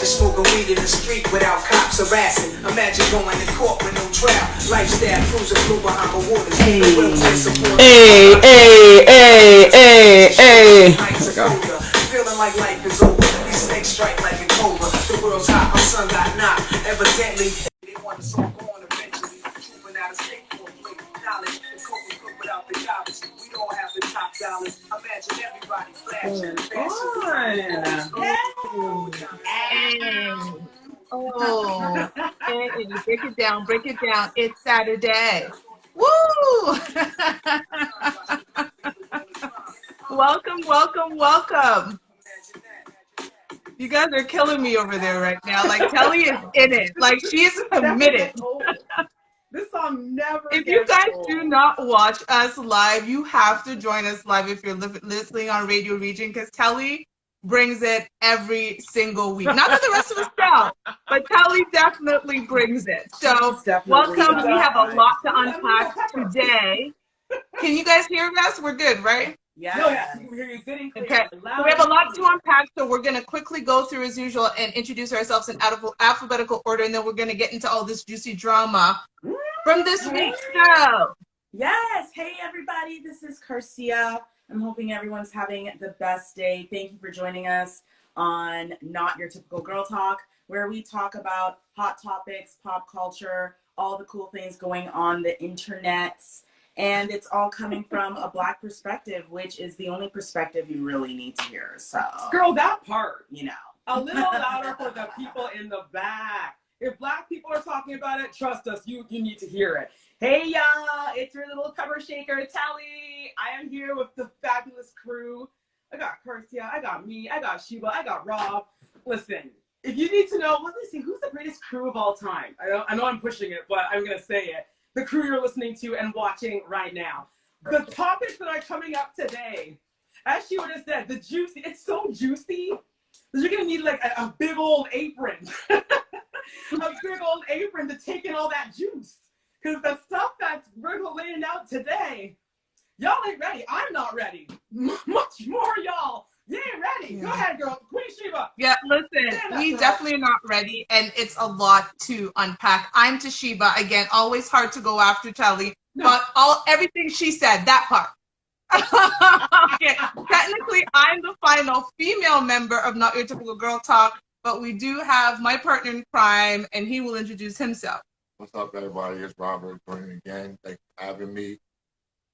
Imagine smoking weed in the street without cops harassing. Imagine going to court with no trial. Lifestyle cruising through Bahama waters. Hey, feeling like life is over. These snakes strike like a cobra. The world's hot, my son got knocked. Evidently, they want us all going eventually. Trooping out of state for a plate of knowledge. The coke we cook without the dollars. We don't have the top dollars. Imagine everybody flashing. Oh, break it down, break it down. It's Saturday. Woo! Welcome, welcome, welcome. You guys are killing me over there right now. Like, Kelly is in it. Like, she's committed. This song never. If you guys do not watch us live, you have to join us live if you're listening on Radio Region, because Kelly brings it every single week. Not that the rest of us don't, but Kelly definitely brings it. So welcome. We have a lot to unpack today. Can you guys hear us? We're good, right? Yeah. No, yes, we can hear you good and clear. Okay. So we have a lot to unpack, so we're going to quickly go through as usual and introduce ourselves in alphabetical order, and then we're going to get into all this juicy drama from this week's show. Yes. Hey, everybody. This is Garcia. I'm hoping everyone's having the best day. Thank you for joining us on Not Your Typical Girl Talk, where we talk about hot topics, pop culture, all the cool things going on the internets. And it's all coming from a Black perspective, which is the only perspective you really need to hear. So, girl, that part, you know, a little louder for the people in the back. If Black people are talking about it, trust us, you need to hear it. Hey, y'all, it's your little pepper shaker, Tally. I am here with the fabulous crew. I got Garcia, I got me, I got Sheba, I got Rob. Listen, if you need to know, let me see, who's the greatest crew of all time? I know I'm pushing it, but I'm going to say it. The crew you're listening to and watching right now. The topics that are coming up today, as she would have said, it's so juicy that you're gonna need like a big old apron. A big old apron to take in all that juice. Because the stuff that's we're laying out today, y'all ain't ready. I'm not ready. Much more y'all. You ain't ready. Yeah. Go ahead, girl. Queen Sheba. Yeah, listen, we definitely are not ready, and it's a lot to unpack. I'm Toshiba. Again, always hard to go after Telly, but everything she said, that part. Okay, technically, I'm the final female member of Not Your Typical Girl Talk, but we do have my partner in crime, and he will introduce himself. What's up, everybody? It's Robert joining again. Thanks for having me.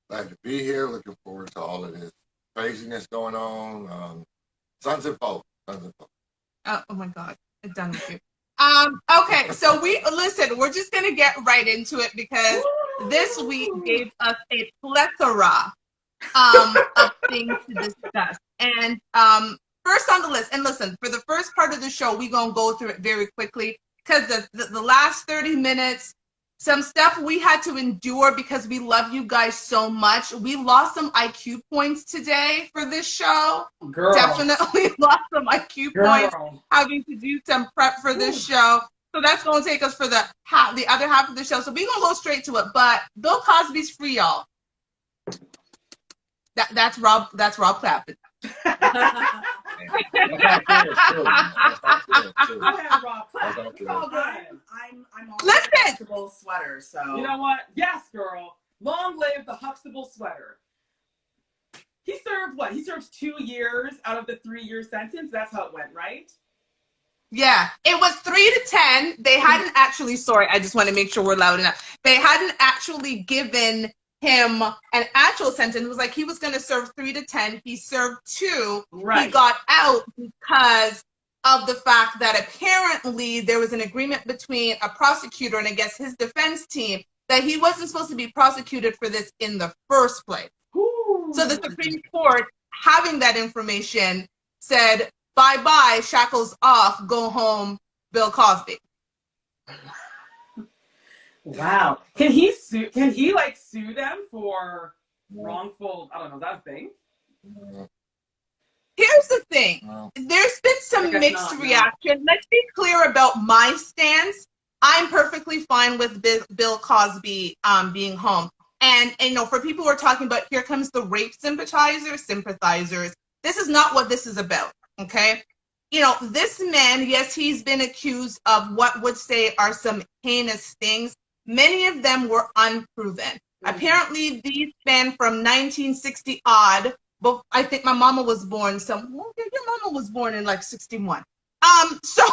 Glad to be here. Looking forward to all of this craziness going on. Sons and Pope. Oh my God, I'm done with you. Okay, so we're just gonna get right into it because this week gave us a plethora of things to discuss. And first on the list, and listen, for the first part of the show, we're gonna go through it very quickly because the last 30 minutes, some stuff we had to endure because we love you guys so much. We lost some IQ points today for this show. Girl. Definitely lost some IQ points having to do some prep for this show. So that's going to take us for the other half of the show. So we're going to go straight to it. But Bill Cosby's free, y'all. That's Rob clapping. Go ahead, Rob. I'm on the Huxtable sweater, so. You know what? Yes, girl. Long live the Huxtable sweater. He served what? He served 2 years out of the 3-year sentence. That's how it went, right? Yeah, it was 3 to 10. They hadn't actually, sorry, I just want to make sure we're loud enough. They hadn't actually given him an actual sentence. It was like he was going to serve 3 to 10. He served 2. Right. He got out because of the fact that apparently there was an agreement between a prosecutor and I guess his defense team that he wasn't supposed to be prosecuted for this in the first place. Ooh. So the Supreme Court, having that information, said, bye-bye, shackles off, go home, Bill Cosby. Wow. Can he sue them for wrongful, I don't know, that thing? Here's the thing. There's been some mixed reaction. Let's be clear about my stance. I'm perfectly fine with Bill Cosby being home. And for people who are talking about here comes the rape sympathizers, this is not what this is about, okay? you know, this man, yes, he's been accused of what would say are some heinous things. Many of them were unproven. Apparently, these span from 1960 odd, but I think my mama was born well, your mama was born in like 61. So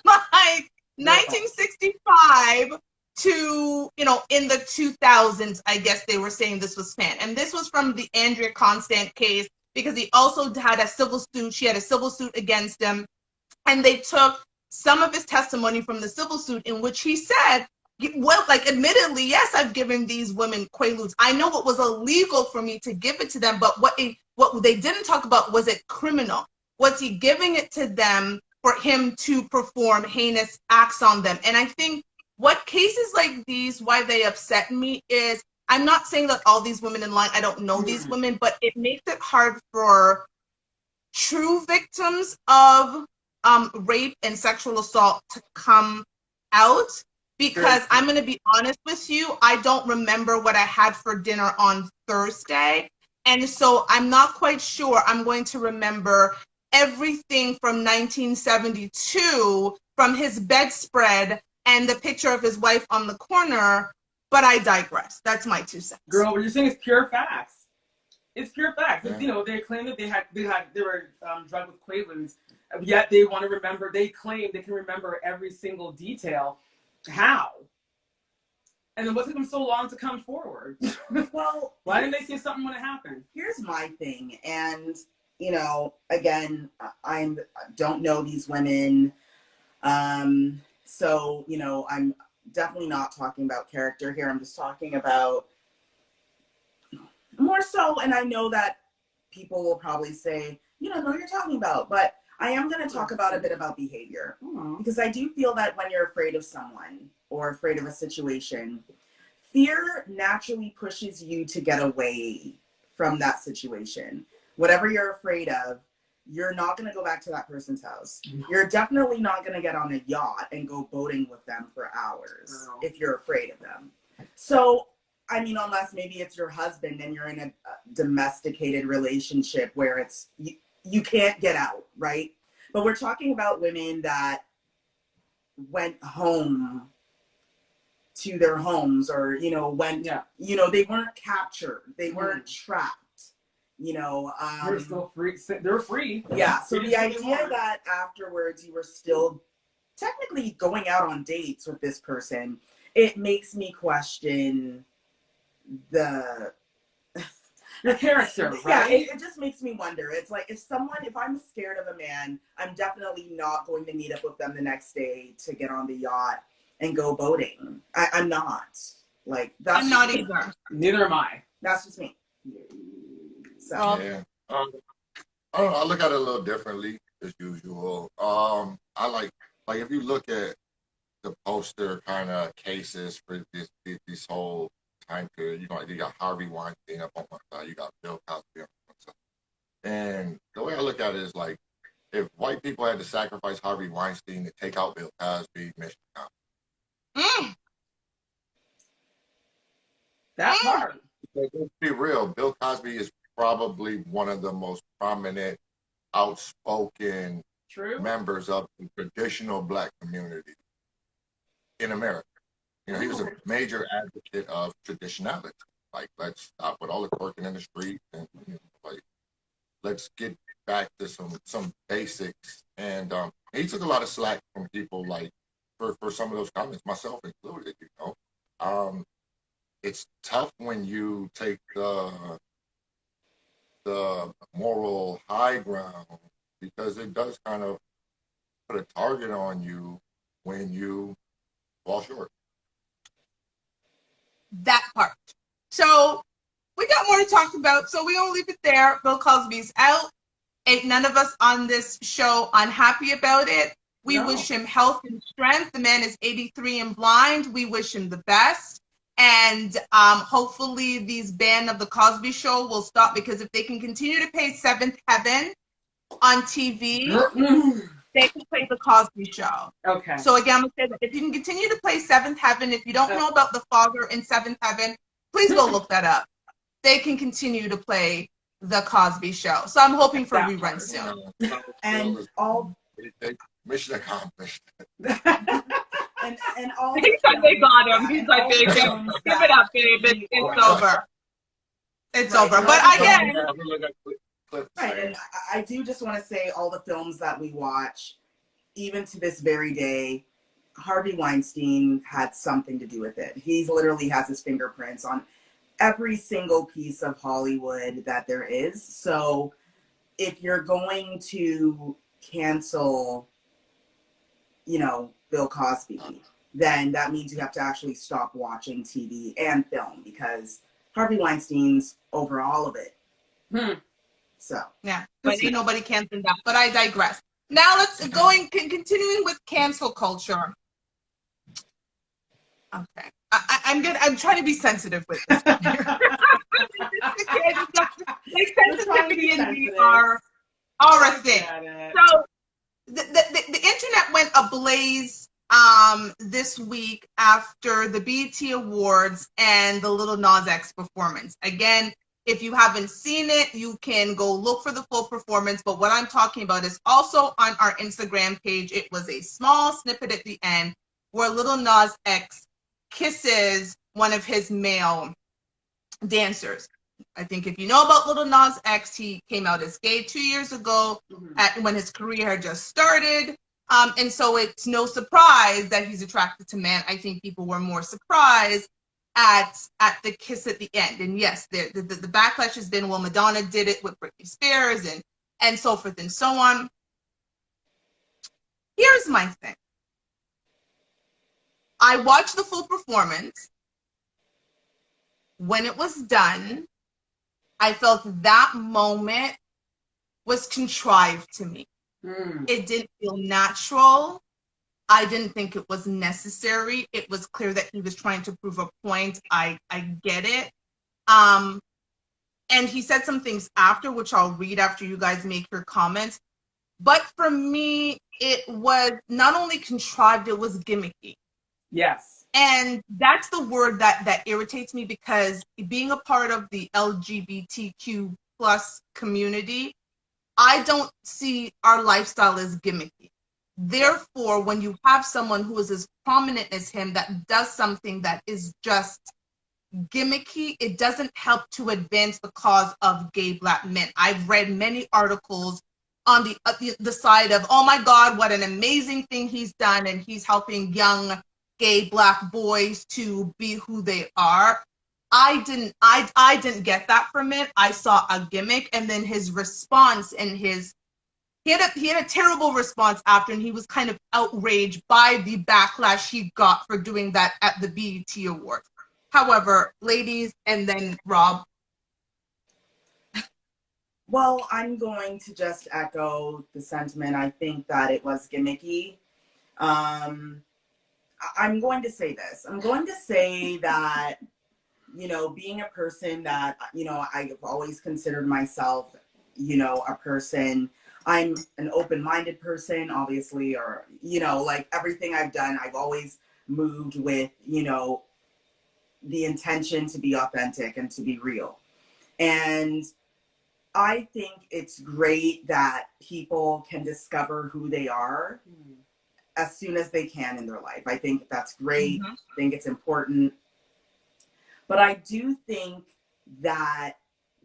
like 1965 to, you know, in the 2000s, I guess they were saying this was spanned. And this was from the Andrea Constant case, because he also had a civil suit. She had a civil suit against him. And they took some of his testimony from the civil suit in which he said, well, like, admittedly, yes, I've given these women quaaludes. I know it was illegal for me to give it to them, but what they didn't talk about, was it criminal? Was he giving it to them for him to perform heinous acts on them? And I think what cases like these, why they upset me is, I'm not saying that all these women in line, I don't know these women, but it makes it hard for true victims of rape and sexual assault to come out, because I'm going to be honest with you, I don't remember what I had for dinner on Thursday. And so I'm not quite sure I'm going to remember everything from 1972 from his bedspread and the picture of his wife on the corner, but I digress. That's my 2 cents. Girl, what you're saying is pure facts. It's pure facts. Yeah. You know, they claim that they were drugged with quaaludes, yet they want to remember. They claim they can remember every single detail. How? And then what took them so long to come forward? Well, why didn't they say something when it happened? Here's my thing, and you know, again, I don't know these women, so you know, I'm definitely not talking about character here. I'm just talking about more so, and I know that people will probably say, you don't know what you're talking about, but I am going to talk about a bit about behavior, because I do feel that when you're afraid of someone or afraid of a situation, fear naturally pushes you to get away from that situation. Whatever you're afraid of, you're not going to go back to that person's house. You're definitely not going to get on a yacht and go boating with them for hours if you're afraid of them. So, I mean, unless maybe it's your husband and you're in a domesticated relationship where it's you can't get out, right? But we're talking about women that went home to their homes, or, you know, you know, they weren't captured. They weren't trapped, you know. They're still free. They're free. Yeah, so the idea that afterwards you were still technically going out on dates with this person, it makes me question your character, right? Yeah, it just makes me wonder. It's like, if I'm scared of a man, I'm definitely not going to meet up with them the next day to get on the yacht and go boating. I'm not. Like, that's I'm not either. Neither am I. That's just me. So Yeah. I don't know. I look at it a little differently as usual. I like if you look at the poster kind of cases for this whole time period, you got Harvey Weinstein up on one side, you got Bill Cosby on one side. And the way I look at it is like, if white people had to sacrifice Harvey Weinstein to take out Bill Cosby, mission accomplished. That part. Let's be real, Bill Cosby is probably one of the most prominent, outspoken members of the traditional Black community in America. You know, he was a major advocate of traditionality. Like, let's stop with all the twerking in the street, and like, let's get back to some basics. And he took a lot of slack from people, like, for some of those comments, myself included. You know, it's tough when you take the moral high ground, because it does kind of put a target on you when you fall short. That part. So we got more to talk about, so we won't leave it there. Bill Cosby's out. Ain't none of us on this show unhappy about it. We wish him health and strength. The man is 83 and blind. We wish him the best. And hopefully these ban of the Cosby Show will stop, because if they can continue to pay Seventh Heaven on TV, they can play the Cosby Show. Okay. So again, I'm going to say that if you can continue to play Seventh Heaven, if you don't know about the father in Seventh Heaven, please go look that up. They can continue to play the Cosby Show. So I'm hoping for reruns soon. And all Mission accomplished. and all He the said they got him. films, He's and like, all the baby, films give it that up, babe. we It's watch. over. It's Right, over. and But all the again, films- right, and I do just want to say all the films that we watch, even to this very day, Harvey Weinstein had something to do with it. He literally has his fingerprints on every single piece of Hollywood that there is. So if you're going to cancel, you know, Bill Cosby, then that means you have to actually stop watching TV and film, because Harvey Weinstein's over all of it. So yeah, but ain't nobody canceling that. But I digress. Now let's continuing with cancel culture. Okay, I'm trying to be sensitive with this. Like sensitivity and we are a thing. So the internet went ablaze this week after the BET Awards and the Little Nas X performance. Again, if you haven't seen it, you can go look for the full performance. But what I'm talking about is also on our Instagram page. It was a small snippet at the end where Little Nas X kisses one of his male dancers. I think if you know about Little Nas X, he came out as gay 2 years ago when his career had just started. And so it's no surprise that he's attracted to men. I think people were more surprised at the kiss at the end. And yes, the backlash has been, well, Madonna did it with Britney Spears and so forth and so on. Here's my thing. I watched the full performance. When it was done, I felt that moment was contrived to me. It didn't feel natural. I didn't think it was necessary. It was clear that he was trying to prove a point. I get it. And he said some things after, which I'll read after you guys make your comments. But for me, it was not only contrived, it was gimmicky. Yes. And that's the word that irritates me, because being a part of the LGBTQ plus community, I don't see our lifestyle as gimmicky. Therefore, when you have someone who is as prominent as him that does something that is just gimmicky, it doesn't help to advance the cause of gay Black men. I've read many articles on the side of, oh my God, what an amazing thing he's done, and he's helping young gay Black boys to be who they are. I didn't get that from it. I saw a gimmick, and then his response and he had a terrible response after, and he was kind of outraged by the backlash he got for doing that at the BET Awards. However, ladies, and then Rob. Well, I'm going to just echo the sentiment. I think that it was gimmicky. I'm going to say this. I'm going to say that, you know, being a person that, you know, I've always considered myself, you know, a person, I'm an open-minded person, obviously, or, you know, like everything I've done, I've always moved with, you know, the intention to be authentic and to be real. And I think it's great that people can discover who they are as soon as they can in their life. I think that's great. I think it's important. But I do think that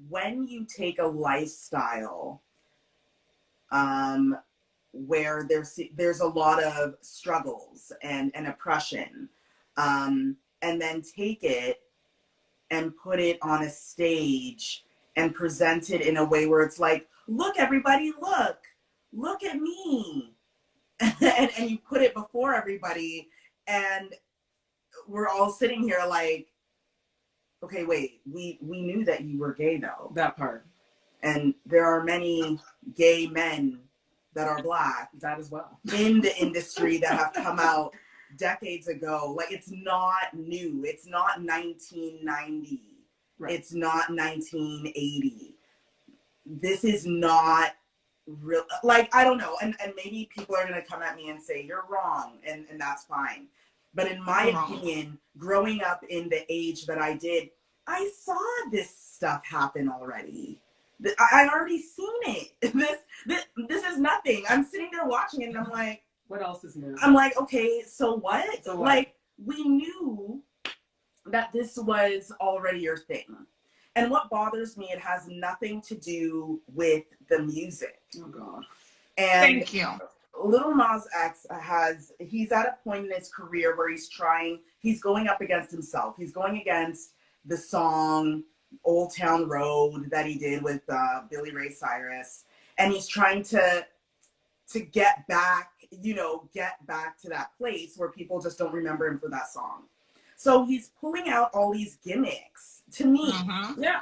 when you take a lifestyle where there's a lot of struggles and oppression, and then take it and put it on a stage and present it in a way where it's like, look, everybody, look at me. and you put it before everybody, and we're all sitting here like, okay, wait, we knew that you were gay though. That part. And there are many gay men that are Black, that as well, in the industry that have come out decades ago. Like, it's not new. It's not 1990. Right. It's not 1980. This is not real. Like, I don't know. And maybe people are going to come at me and say, you're wrong. And that's fine. But in my opinion, growing up in the age that I did, I saw this stuff happen already. I already seen it. This is nothing. I'm sitting there watching it and I'm like, what else is new? I'm like, okay, so what? So what? Like, we knew that this was already your thing. And what bothers me, it has nothing to do with the music. Oh God. And thank you. Lil Nas X he's at a point in his career where he's going up against himself. He's going against the song Old Town Road that he did with Billy Ray Cyrus. And he's trying to get back, get back to that place where people just don't remember him for that song. So he's pulling out all these gimmicks to me. Mm-hmm. Yeah.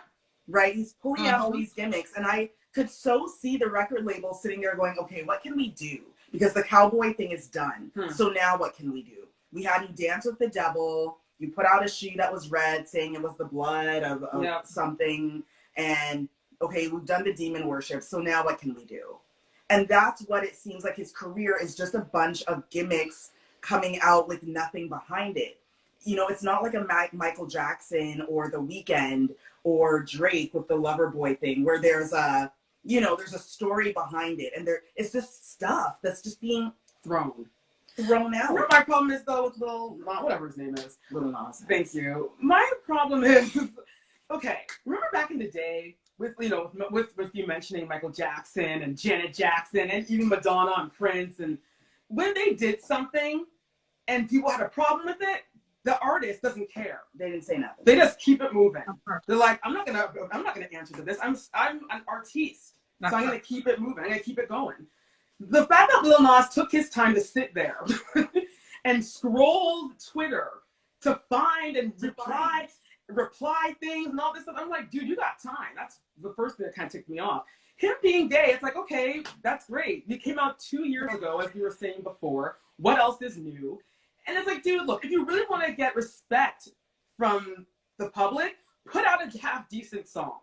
Right? He's pulling out all Mm-hmm. these gimmicks. And I could so see the record label sitting there going, okay, what can we do? Because the cowboy thing is done. So now what can we do? We had you dance with the devil. You put out a shoe that was red saying it was the blood of something. And okay, we've done the demon worship. So now what can we do? And that's what it seems like his career is, just a bunch of gimmicks coming out with nothing behind it. It's not like a Michael Jackson or The Weeknd or Drake with the lover boy thing where there's a story behind it. And it's just stuff that's just being thrown out. My problem is though with whatever his name is. Lil Nas. Thank you. My problem is, okay, remember back in the day with you mentioning Michael Jackson and Janet Jackson and even Madonna and Prince, and when they did something and people had a problem with it, the artist doesn't care. They didn't say nothing. They just keep it moving. They're like, I'm not gonna answer to this. I'm an artiste, so I'm gonna keep it moving. I'm gonna keep it going. The fact that Lil Nas took his time to sit there and scroll Twitter to find and reply things and all this stuff, I'm like, dude, you got time. That's the first thing that kind of ticked me off. Him being gay, it's like, okay, that's great. He came out 2 years ago, as we were saying before. What else is new? And it's like, dude, look, if you really want to get respect from the public, put out a half-decent song.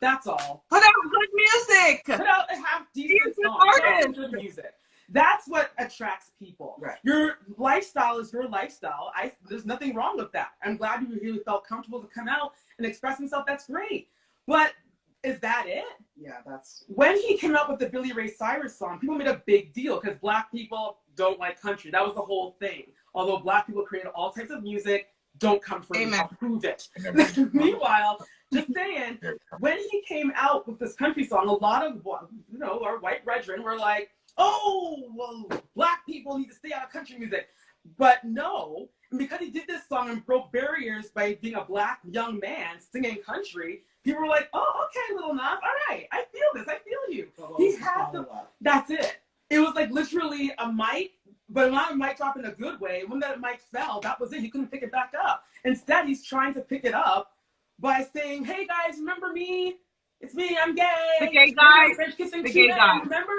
That's all. Put out good music. Put out a half-decent song. Put out some good music. That's what attracts people. Right. Your lifestyle is your lifestyle. There's nothing wrong with that. I'm glad you really felt comfortable to come out and express himself. That's great. But is that it? Yeah, that's... When he came out with the Billy Ray Cyrus song, people made a big deal because Black people don't like country. That was the whole thing. Although Black people created all types of music, don't come for me. I'll prove it. Meanwhile, just saying, when he came out with this country song, a lot of our white brethren were like, oh, well, Black people need to stay out of country music. But no, because he did this song and broke barriers by being a Black young man singing country, people were like, oh, okay, Lil Nas, all right, I feel this, I feel you. He had that's it. It was like literally a mic, but not a mic drop in a good way. When that mic fell, that was it. He couldn't pick it back up. Instead, he's trying to pick it up by saying, hey guys, remember me? It's me, I'm gay. The gay guy. French kissing the gay guy. Remember?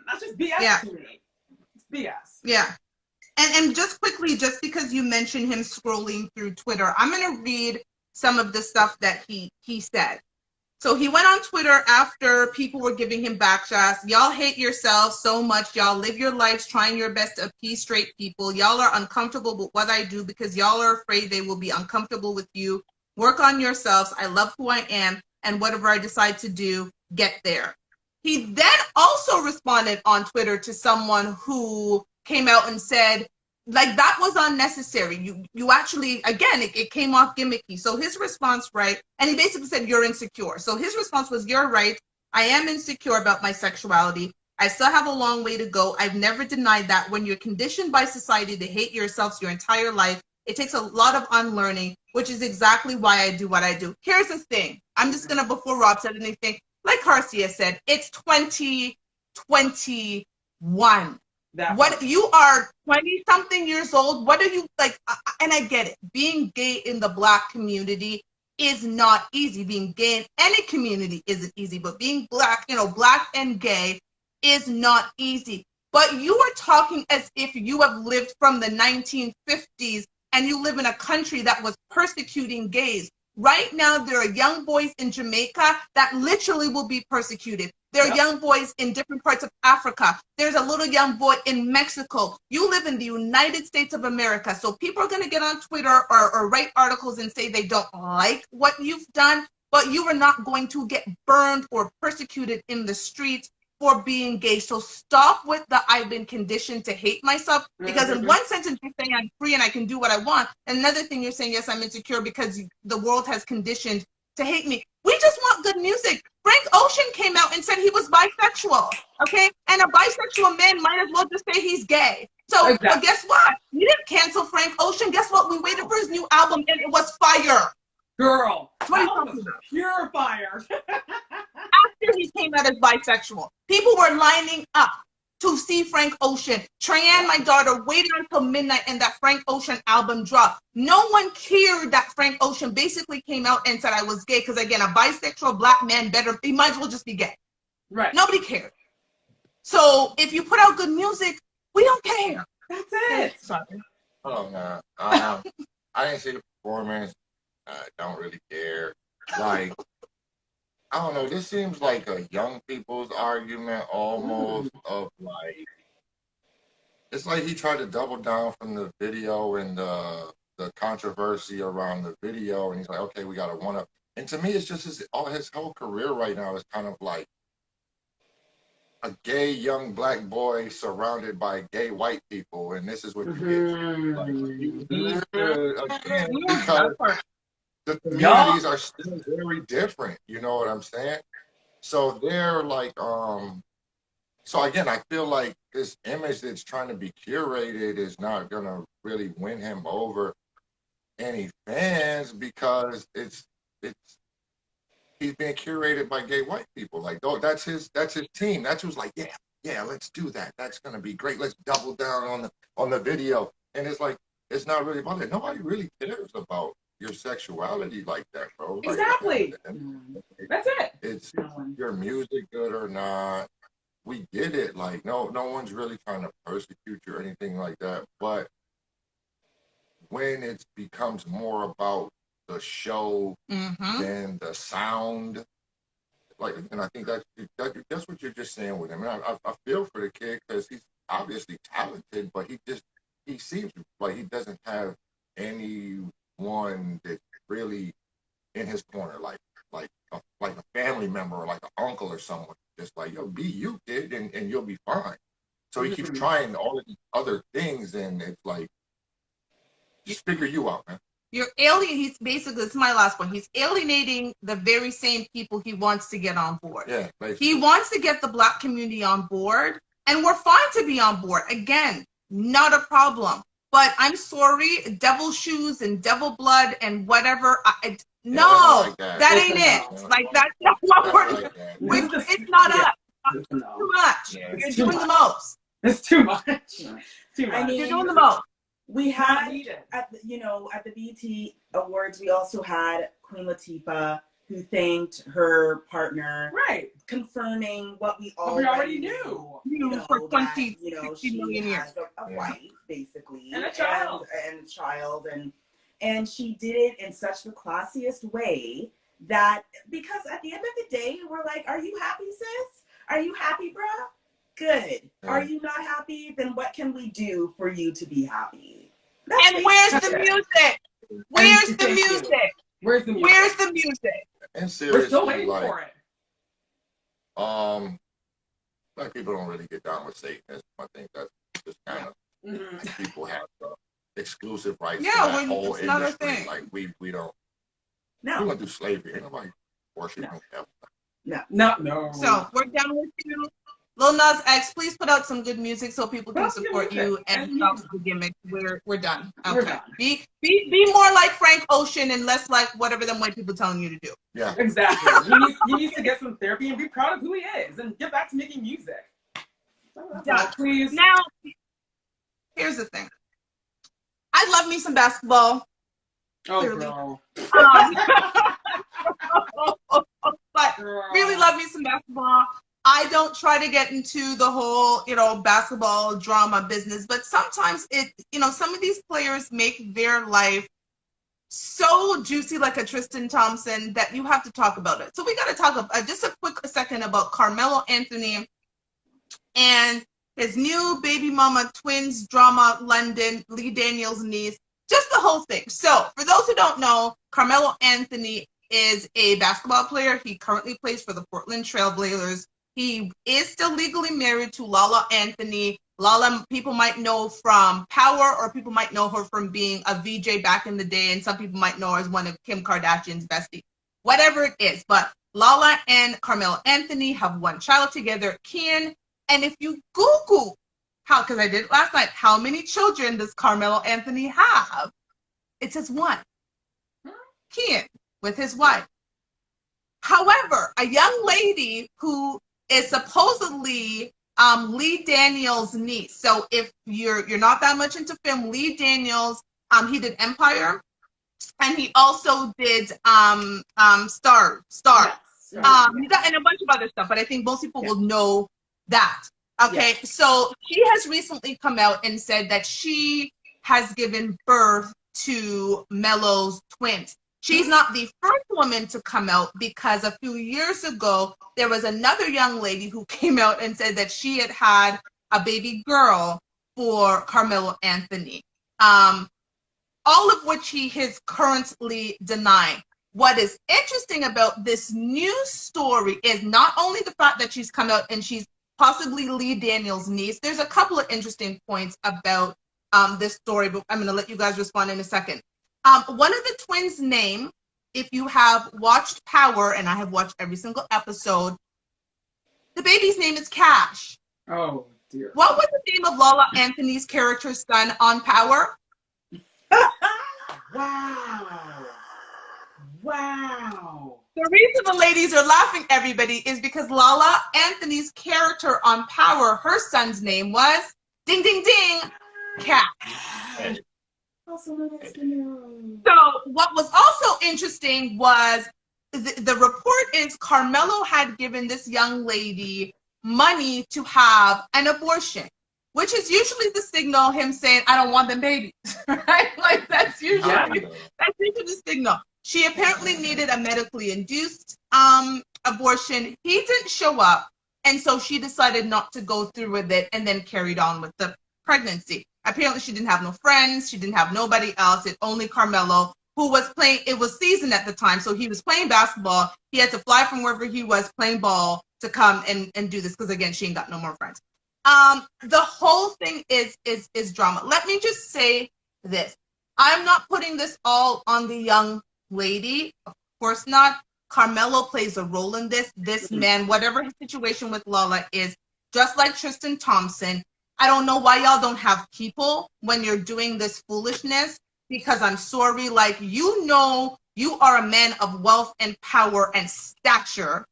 That's just BS to me. It's BS. Yeah. And just quickly, just because you mentioned him scrolling through Twitter, I'm going to read some of the stuff that he said. So he went on Twitter after people were giving him backshots. Y'all hate yourselves so much. Y'all live your lives trying your best to appease straight people. Y'all are uncomfortable with what I do because y'all are afraid they will be uncomfortable with you. Work on yourselves. I love who I am, and whatever I decide to do, get there. He then also responded on Twitter to someone who came out and said, like, that was unnecessary. You actually, again, it came off gimmicky. So his response, right, and he basically said, you're insecure. So his response was, you're right. I am insecure about my sexuality. I still have a long way to go. I've never denied that. When you're conditioned by society to hate yourselves your entire life, it takes a lot of unlearning, which is exactly why I do what I do. Here's the thing. I'm just going to, before Rob said anything, like Garcia said, it's 2021. What you are 20-something years old. What are you like? And I get it. Being gay in the Black community is not easy. Being gay in any community isn't easy. But being Black, Black and gay is not easy. But you are talking as if you have lived from the 1950s and you live in a country that was persecuting gays. Right now, there are young boys in Jamaica that literally will be persecuted. There are young boys in different parts of Africa. There's a little young boy in Mexico. You live in the United States of America. So people are going to get on Twitter or write articles and say they don't like what you've done. but you are not going to get burned or persecuted in the streets for being gay. So stop with the I've been conditioned to hate myself, because in one sentence you're saying I'm free and I can do what I want. Another thing you're saying, yes, I'm insecure because the world has conditioned to hate me. We just want good music. Frank Ocean came out and said he was bisexual, okay? And a bisexual man might as well just say he's gay. So, but guess what? We didn't cancel Frank Ocean. Guess what? We waited for his new album and it was fire. Girl, what are you talking about? Pure fire. After he came out as bisexual, people were lining up to see Frank Ocean. Treyane, my daughter, waited until midnight and that Frank Ocean album dropped. No one cared that Frank Ocean basically came out and said I was gay, because again, a bisexual black man he might as well just be gay. Right. Nobody cared. So if you put out good music, we don't care. That's it. Sorry. Oh no. I didn't see the performance. I don't really care. Like, I don't know, this seems like a young people's argument almost of like, it's like he tried to double down from the video and the controversy around the video, and he's like, okay, we got to one up. And to me, it's just his whole career right now is kind of like a gay young black boy surrounded by gay white people, and this is what you get. Like, again, because the communities are still very different, you know what I'm saying? So they're like, so again, I feel like this image that's trying to be curated is not gonna really win him over any fans, because it's he's being curated by gay white people. Like, oh, that's his team. That's who's like, yeah, let's do that. That's gonna be great. Let's double down on the video. And it's like, it's not really about it. Nobody really cares about your sexuality like that, bro. Like, exactly. That's it. It's your music good or not. We get it. Like, no one's really trying to persecute you or anything like that. But when it becomes more about the show than the sound, like, and I think that's what you're just saying with him. And I feel for the kid, because he's obviously talented, but he seems like he doesn't have anyone that's really in his corner, like a family member or like an uncle or someone. Just like, yo, be you, kid, and you'll be fine. So he keeps trying all of these other things, and it's like, just figure you out, man. You're he's basically, it's my last point, he's alienating the very same people he wants to get on board. Yeah, basically. He wants to get the black community on board, and we're fine to be on board. Again, not a problem. But I'm sorry, devil shoes and devil blood and whatever. No, like that. That ain't it. Like, that's not what it's not us. Too much. Yeah, You're doing the most. It's too much. Too much. I mean, you're doing the most. We had at the BET Awards, we also had Queen Latifah, who thanked her partner, right, confirming what we already knew. For 20, she million years. has a wife, basically, and a child, and she did it in such the classiest way that, because at the end of the day, we're like, are you happy, sis? Are you happy, bruh? Good. Are you not happy? Then what can we do for you to be happy? And where's the music? Where's the music? Where's the music? Where's the music? And seriously, we're still waiting for it. Black people don't really get down with Satanism. I think that's just kind of people have exclusive rights to that whole industry. Like, we don't. No. We don't do slavery. Ain't nobody worshiping devil. No. So we're done with you. Lil Nas X, please put out some good music so people can support you and stop the gimmicks. We're done. Okay. We're done. Be more like Frank Ocean and less like whatever them white people telling you to do. Yeah. Exactly. he needs to get some therapy and be proud of who he is and get back to making music. Done. Please. Now, here's the thing. I love me some basketball. Oh, clearly. girl. But really love me some basketball. I don't try to get into the whole, basketball drama business, but sometimes some of these players make their life so juicy, like a Tristan Thompson, that you have to talk about it. So we got to talk about just a quick second about Carmelo Anthony and his new baby mama twins drama, London, Lee Daniels' niece, just the whole thing. So for those who don't know, Carmelo Anthony is a basketball player. He currently plays for the Portland Trail Blazers. He is still legally married to Lala Anthony. Lala, people might know from Power, or people might know her from being a VJ back in the day, and some people might know her as one of Kim Kardashian's besties. Whatever it is, but Lala and Carmelo Anthony have one child together, Kian. And if you Google because I did it last night, how many children does Carmelo Anthony have? It says one. Kian, with his wife. However, a young lady who is supposedly Lee Daniels' niece. So if you're not that much into film, Lee Daniels, he did Empire, and he also did Star. Yes. He got and a bunch of other stuff, but I think most people will know that. Okay, so she has recently come out and said that she has given birth to Melo's twins. She's not the first woman to come out, because a few years ago, there was another young lady who came out and said that she had had a baby girl for Carmelo Anthony. All of which he is currently denying. What is interesting about this new story is not only the fact that she's come out and she's possibly Lee Daniels' niece. There's a couple of interesting points about this story, but I'm going to let you guys respond in a second. One of the twins' name, if you have watched Power, and I have watched every single episode, the baby's name is Cash. Oh, dear. What was the name of Lala Anthony's character's son on Power? Wow. The reason the ladies are laughing, everybody, is because Lala Anthony's character on Power, her son's name was, ding, ding, ding, Cash. Also known as the So what was also interesting was the report is Carmelo had given this young lady money to have an abortion, which is usually the signal him saying, I don't want them babies, right? Like that's usually the signal. She apparently needed a medically induced abortion. He didn't show up, and so she decided not to go through with it and then carried on with the pregnancy. Apparently she didn't have no friends. She didn't have nobody else. It's only Carmelo, who was playing. It was season at the time, so he was playing basketball. He had to fly from wherever he was playing ball to come and do this because, again, she ain't got no more friends. The whole thing is drama. Let me just say this. I'm not putting this all on the young lady. Of course not. Carmelo plays a role in this. This man, whatever his situation with Lala is, just like Tristan Thompson, I don't know why y'all don't have people when you're doing this foolishness, because I'm sorry, like, you know, you are a man of wealth and power and stature.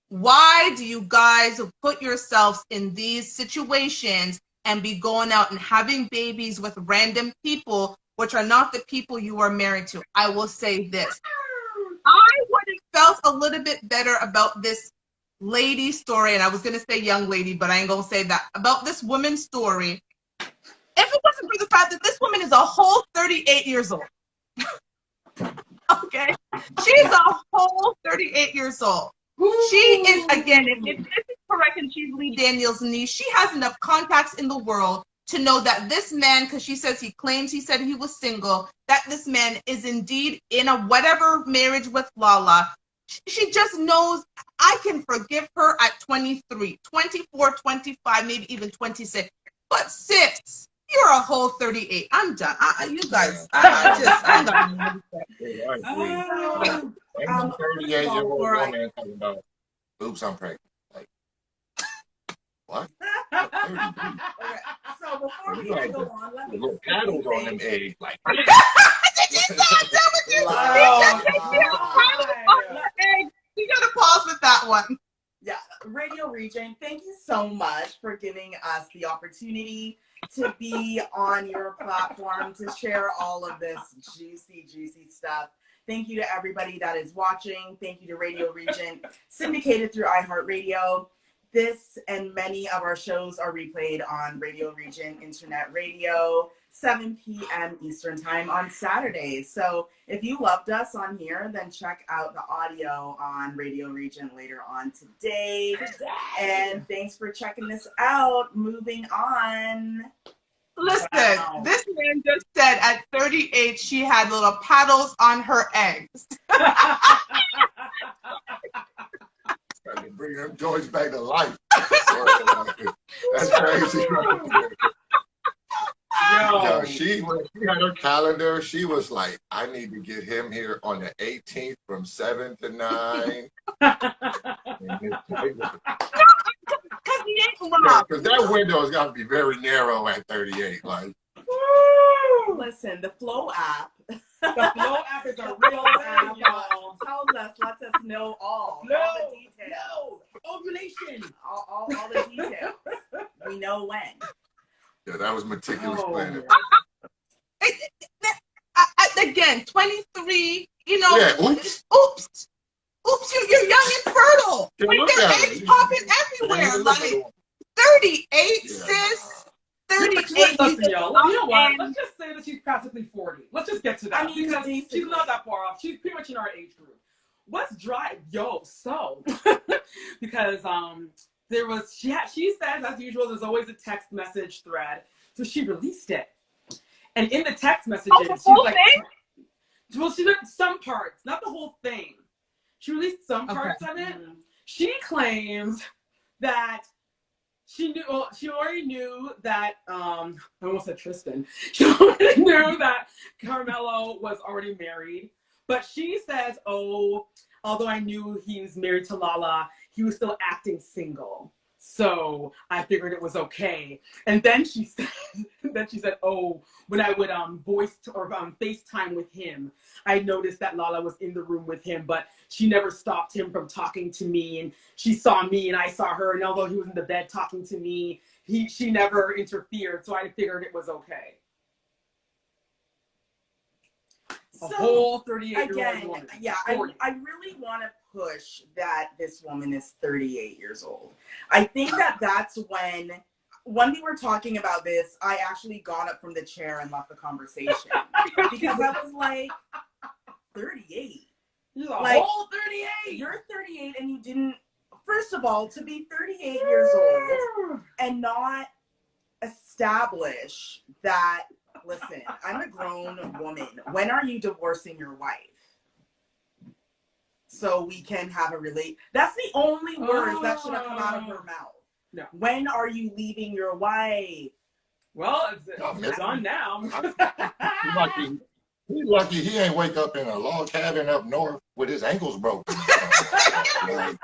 Why do you guys put yourselves in these situations and be going out and having babies with random people, which are not the people you are married to? I will say this. I would have felt a little bit better about this lady story, and I was going to say young lady, but I ain't going to say that, about this woman's story, if it wasn't for the fact that this woman is a whole 38 years old. Okay? She's a whole 38 years old. She is, again, if this is correct and she's Lee Daniels' niece, she has enough contacts in the world to know that this man, because she says he claims he said he was single, that this man is indeed in a whatever marriage with Lala. She just knows I can forgive her at 23, 24, 25, maybe even 26. But sis, you're a whole 38. I'm done. You guys, I'm done. 38-year-old woman talking about, oops, I'm pregnant. Like, what? So before we Like go on, let me little paddles on them eggs, like. You gotta pause with that one. Yeah, Radio Region, thank you so much for giving us the opportunity to be on your platform to share all of this juicy, juicy stuff. Thank you to everybody that is watching. Thank you to Radio Region, syndicated through iHeartRadio. This and many of our shows are replayed on Radio Region Internet Radio, 7 p.m. Eastern Time on Saturdays. So if you loved us on here, then check out the audio on Radio Region later on today. And thanks for checking this out. Moving on. Listen, This man just said at 38 she had little paddles on her eggs. joints back to life. That's crazy. Yo, she had her calendar. She was like, I need to get him here on the 18th from 7 to 9. Because that window has got to be very narrow at 38. Like, listen, the Flow app. The Flow app is a real app, y'all. Lets us know all the details. Ovulation. All the details. We know when. Yeah, that was meticulous planning. Again, 23, you know. Yeah, oops. Oops, you're young and fertile. Yeah, like, their eggs popping everywhere. Like, 38, sis. 38. Listen, y'all. You know what? Let's just say that she's practically 40. Let's just get to that. I mean, because she's not that far off. She's pretty much in our age group. What's dry? Because there was, she says, as usual, there's always a text message thread. So she released it. And in the text messages, she's like, well, she did some parts, not the whole thing. She released some parts of it. She claims that she knew, well, she already knew that, I almost said Tristan. She already knew that Carmelo was already married. But she says, oh, although I knew he was married to Lala, he was still acting single. So I figured it was okay. And then she said, oh, when I would voice or FaceTime with him, I noticed that Lala was in the room with him, but she never stopped him from talking to me. And she saw me and I saw her. And although he was in the bed talking to me, she never interfered. So I figured it was okay. A whole 38-year-old woman. Yeah, I really want to push that this woman is 38 years old. I think that's when we were talking about this, I actually got up from the chair and left the conversation. Because I was like, 38? You're like, whole 38? You're 38 and you didn't, first of all, to be 38 years old and not establish that, listen, I'm a grown woman. When are you divorcing your wife? So we can have a relate. That's the only words that should have come out of her mouth. No. When are you leaving your wife? Well, it's done now. He's lucky he ain't wake up in a log cabin up north with his ankles broken. Like,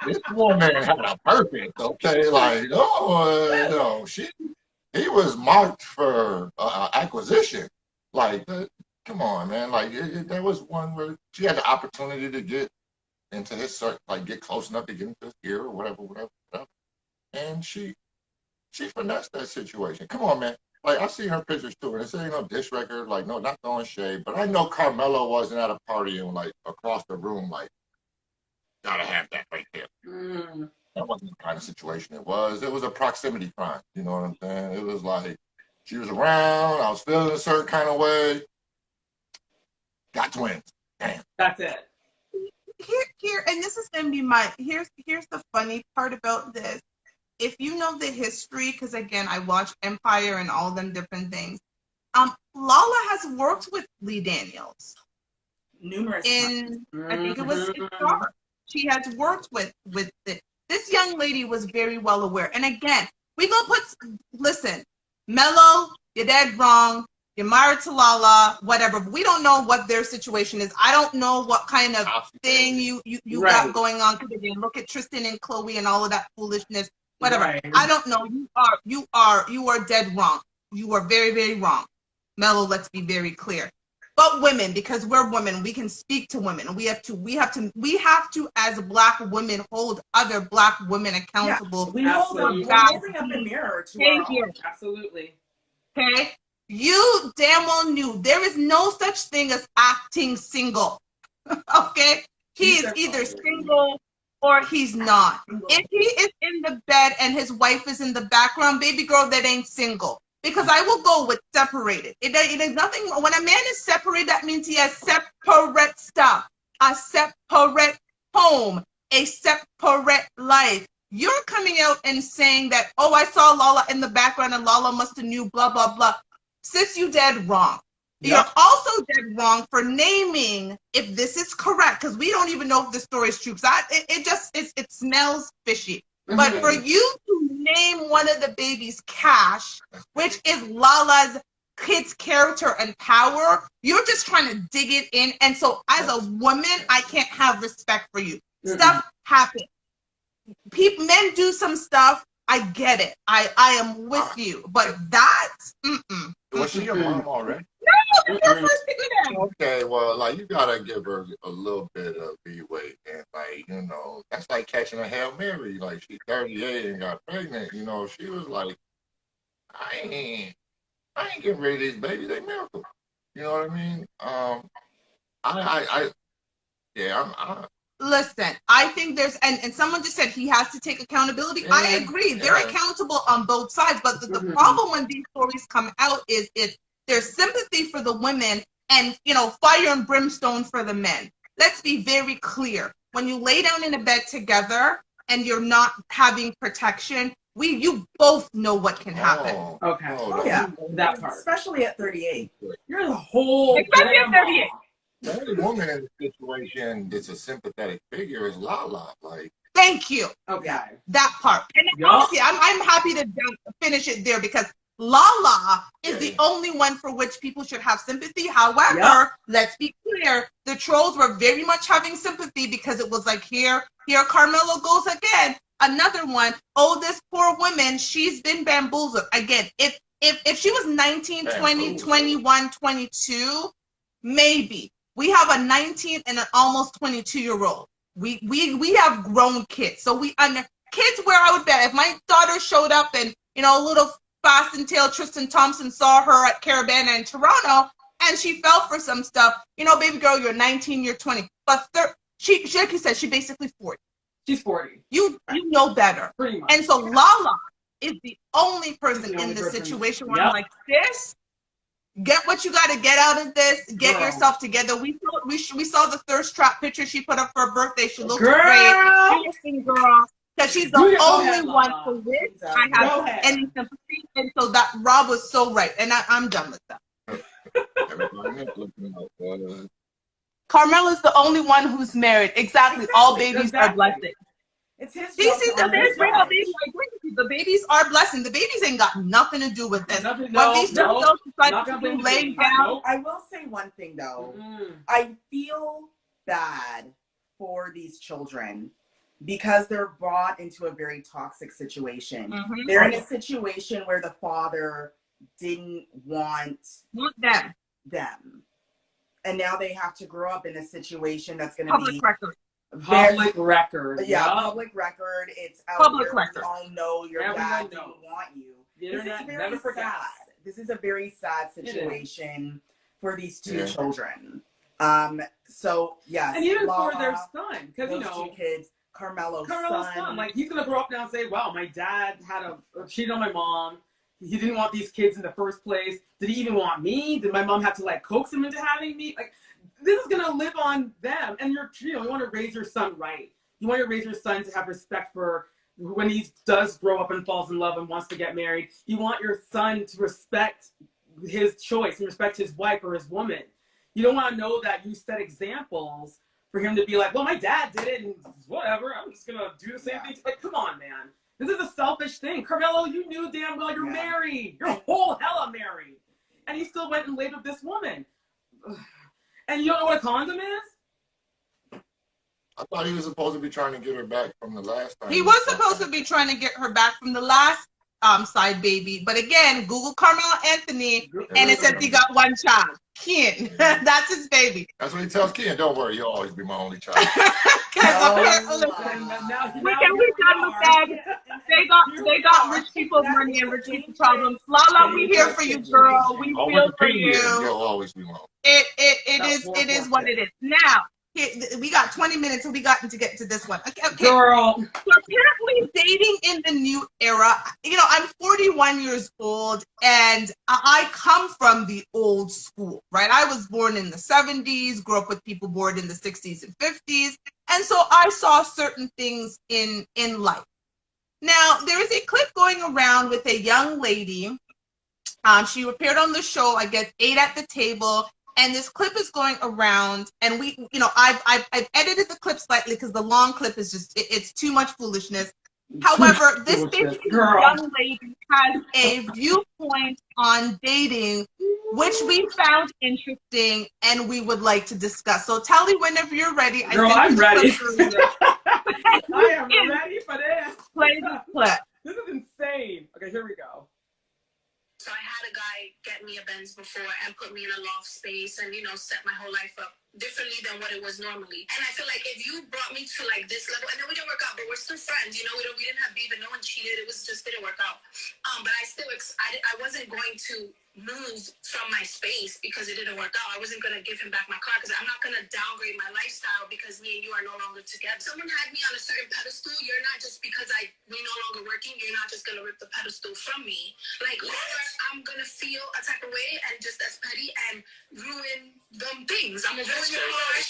this woman had a purpose, okay? Like, no, he was marked for acquisition. Like, come on, man. Like, there was one where she had the opportunity to get into his circle, like get close enough to get into his ear or whatever. And she finessed that situation. Come on, man. Like, I see her pictures too, and it ain't no diss record, like, no, not throwing shade. But I know Carmelo wasn't at a party and, like, across the room, like, gotta have that right there. That wasn't the kind of situation it was. It was a proximity crime. You know what I'm saying? It was like, she was around, I was feeling a certain kind of way. Got twins. Damn. That's it. Here, and this is gonna be here's the funny part about this. If you know the history, because again, I watch Empire and all them different things. Lala has worked with Lee Daniels numerous times. I think it was Star. She has worked with it. This young lady was very well aware. And again, listen, Mello, you're dead wrong. You're married to Lala, whatever. But we don't know what their situation is. I don't know what kind of thing you got going on. Because again, look at Tristan and Chloe and all of that foolishness. Whatever. Right. I don't know. You are dead wrong. You are very, very wrong. Mello, let's be very clear. But women, because we're women, we can speak to women. We have to, as Black women, hold other Black women accountable. Yeah, we're holding up a mirror to our own. Absolutely. Okay? You damn well knew there is no such thing as acting single. Okay? He is either single or he's not. If he is in the bed and his wife is in the background, baby girl, that ain't single. Because I will go with separated. It is nothing. When a man is separated, that means he has separate stuff, a separate home, a separate life. You're coming out and saying that, oh, I saw Lala in the background and Lala must have knew, blah, blah, blah. Sis, you dead wrong. You're also dead wrong for naming, if this is correct, because we don't even know if the story is true. Because it smells fishy. But for you to name one of the babies Cash, which is Lala's kid's character and power, you're just trying to dig it in. And so, as a woman, I can't have respect for you. Stuff happens. Men do some stuff. I get it. I am with you. But that, was she your mom already? No, this is her first thing. Okay, well, like, you gotta give her a little bit of leeway, and like, you know, that's like catching a Hail Mary. Like, she's 38 and got pregnant. You know, she was like, I ain't getting rid of these babies. They miracle. You know what I mean? Listen, I think there's, and someone just said he has to take accountability. I agree. They're accountable on both sides. But the problem when these stories come out is there's sympathy for the women and, you know, fire and brimstone for the men. Let's be very clear. When you lay down in a bed together and you're not having protection, you both know what can happen. That part. Especially at 38. You're the whole. Especially at 38. The only woman in the situation that's a sympathetic figure is Lala. Like, thank you. Okay. That part. And honestly, I'm happy to finish it there because Lala is the only one for which people should have sympathy. However, let's be clear, the trolls were very much having sympathy because it was like, here Carmelo goes again. Another one. Oh, this poor woman, she's been bamboozled. Again, if she was 19, 20, 21, 22, maybe. We have a 19 and an almost 22-year-old. We have grown kids. So kids where I would bet if my daughter showed up and, you know, a little fast and tail Tristan Thompson saw her at Caravana in Toronto and she fell for some stuff, you know, baby girl, you're 19, you're 20. But she like you said, she basically 40. She's 40. You know better. Pretty much. And so Lala is the only person in this situation where I'm like, sis, get what you got to get out of this. Get yourself together. We saw the thirst trap picture she put up for her birthday. She looks great. Beautiful girl. Because she's the only one for which I have any sympathy. And so that Rob was so right. And I'm done with that. Carmela's the only one who's married. Exactly. All babies are blessings. It's his the babies are blessing. The babies ain't got nothing to do with this. What these two girls decide to do laying down. I will say one thing though. I feel bad for these children because they're brought into a very toxic situation. They're in a situation where the father didn't want them. And now they have to grow up in a situation that's going to be public record. Public record. It's out public there. record. We all know your dad didn't want you. This is very sad. This is a very sad situation for these two children. So yes, and even for their son, because you know, two kids, Carmelo's son. Like he's gonna grow up now and say, "Wow, my dad had cheated on my mom. He didn't want these kids in the first place. Did he even want me? Did my mom have to like coax him into having me?" Like, this is gonna live on them. And you want to raise your son right. You want to raise your son to have respect for when he does grow up and falls in love and wants to get married. You want your son to respect his choice and respect his wife or his woman. You don't want to know that you set examples for him to be like, well, my dad did it and whatever. I'm just gonna do the same thing. Like, come on, man. This is a selfish thing. Carmelo, you knew damn well you're married. You're whole hella married. And you still went and laid with this woman. And you don't know what a condom is? I thought he was supposed to be trying to get her back from the last time. He was supposed to be trying to get her back from the last side baby. But again, Google Carmelo Anthony, and it says he got one child. Ken. That's his baby. That's what he tells Ken. Don't worry, you'll always be my only child. We done with that. They got rich people's money and rich people's problems. Lala, we here for you, girl. We feel for you. You'll always be mine. It is what it is. Now, we got 20 minutes and we got to get to this one. Okay. Girl. So apparently dating in the new era, you know, I'm 41 years old and I come from the old school, right? I was born in the 70s, grew up with people born in the 60s and 50s. And so I saw certain things in life. Now, there is a clip going around with a young lady She appeared on the show, I guess, ate at the table, and this clip is going around. And we, you know, I've edited the clip slightly because the long clip is just it's too much foolishness. However, this basically young lady has a viewpoint on dating, which we found interesting and we would like to discuss. So, Tally, whenever you're ready, Girl, I'm ready. I am ready for this. Play the clip. This is insane. Okay, here we go. So I had a guy get me a Benz before and put me in a loft space and, you know, set my whole life up differently than what it was normally. And I feel like if you brought me to like this level, and then we didn't work out, but we're still friends, you know, we didn't have beef and no one cheated. It was just didn't work out. But I still, I wasn't going to move from my space because it didn't work out. I wasn't going to give him back my car because I'm not going to downgrade my lifestyle because me and you are no longer together. Someone had me on a certain pedestal. You're not just because we no longer working, you're not just going to rip the pedestal from me. Like, or I'm going to feel a type of way and just as petty and ruin them things. I'm going to ruin your life.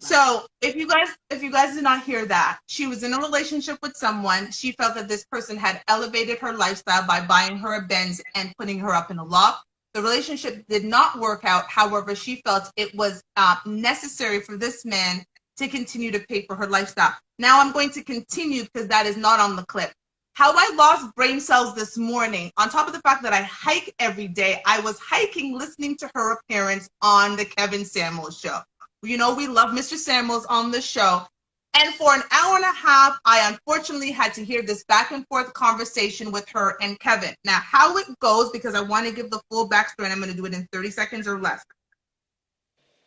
So if you guys did not hear that, she was in a relationship with someone. She felt that this person had elevated her lifestyle by buying her a Benz and putting her up in a loft. The relationship did not work out. However, she felt it was necessary for this man to continue to pay for her lifestyle. Now I'm going to continue because that is not on the clip. How I lost brain cells this morning, on top of the fact that I hike every day, I was hiking listening to her appearance on the Kevin Samuels show. You know, we love Mr. Samuels on the show. And for an hour and a half, I unfortunately had to hear this back and forth conversation with her and Kevin. Now, how it goes, because I want to give the full backstory, and I'm going to do it in 30 seconds or less.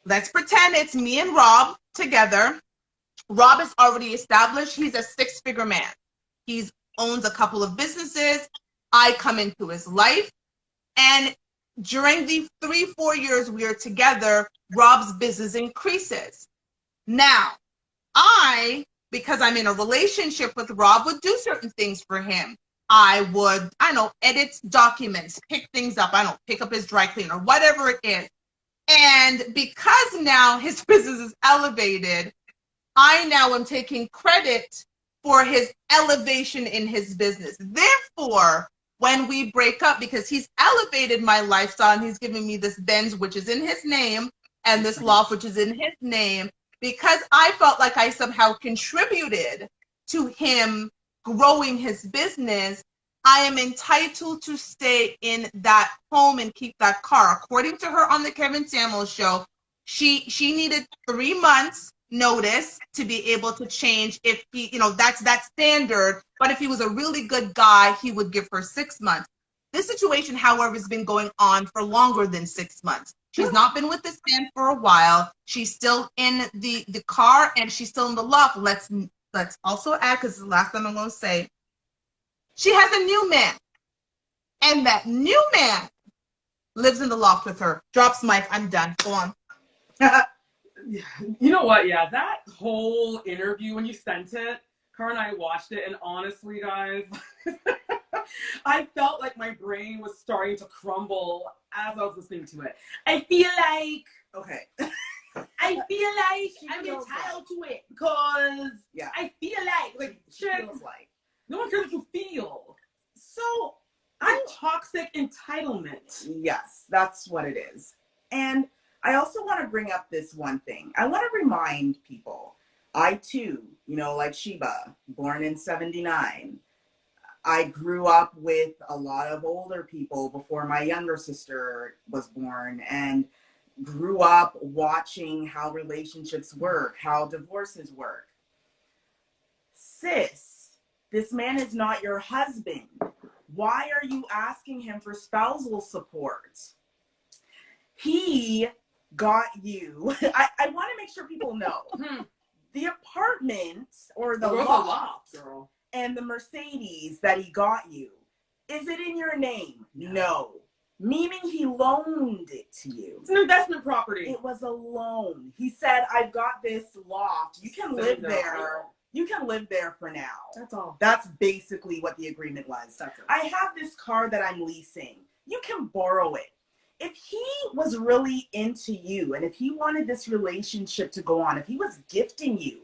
Let's pretend it's me and Rob together. Rob is already established. He's a six-figure man. He owns a couple of businesses. I come into his life. And during the 3-4 years we are together, Rob's business increases. Now, because I'm in a relationship with Rob, would do certain things for him. I would, edit documents, pick things up. Pick up his dry cleaner, whatever it is. And because now his business is elevated, I now am taking credit for his elevation in his business. Therefore, when we break up, because he's elevated my lifestyle and he's giving me this Benz, which is in his name, and this loft, which is in his name, because I felt like I somehow contributed to him growing his business, I am entitled to stay in that home and keep that car. According to her on the Kevin Samuels show, she needed 3 months notice to be able to change. If he, that's standard, but if he was a really good guy, he would give her 6 months. This situation, however, has been going on for longer than 6 months. She's not been with this man for a while. She's still in the car and she's still in the loft. Let's also add, because the last time I'm going to say, she has a new man, and that new man lives in the loft with her. Drops mic. I'm done. Go on. You know what? Yeah, that whole interview, when you sent it, Cara and I watched it, and honestly, guys, I felt like my brain was starting to crumble as I was listening to it. I feel like, I'm entitled to it because I feel like no one cares what you feel. So I'm toxic entitlement. Yes, that's what it is. And I also want to bring up this one thing. I want to remind people, I too, like Sheba, born in 79, I grew up with a lot of older people before my younger sister was born, and grew up watching how relationships work, how divorces work. Sis, this man is not your husband. Why are you asking him for spousal support? He got you. I want to make sure people know. The apartment or the loft girl, and the Mercedes that he got you, is it in your name? No. Meaning he loaned it to you. It's an investment property. It was a loan. He said, I've got this loft. You can live there. You can live there for now. That's all. That's basically what the agreement was. I have this car that I'm leasing. You can borrow it. If he was really into you and if he wanted this relationship to go on, if he was gifting you,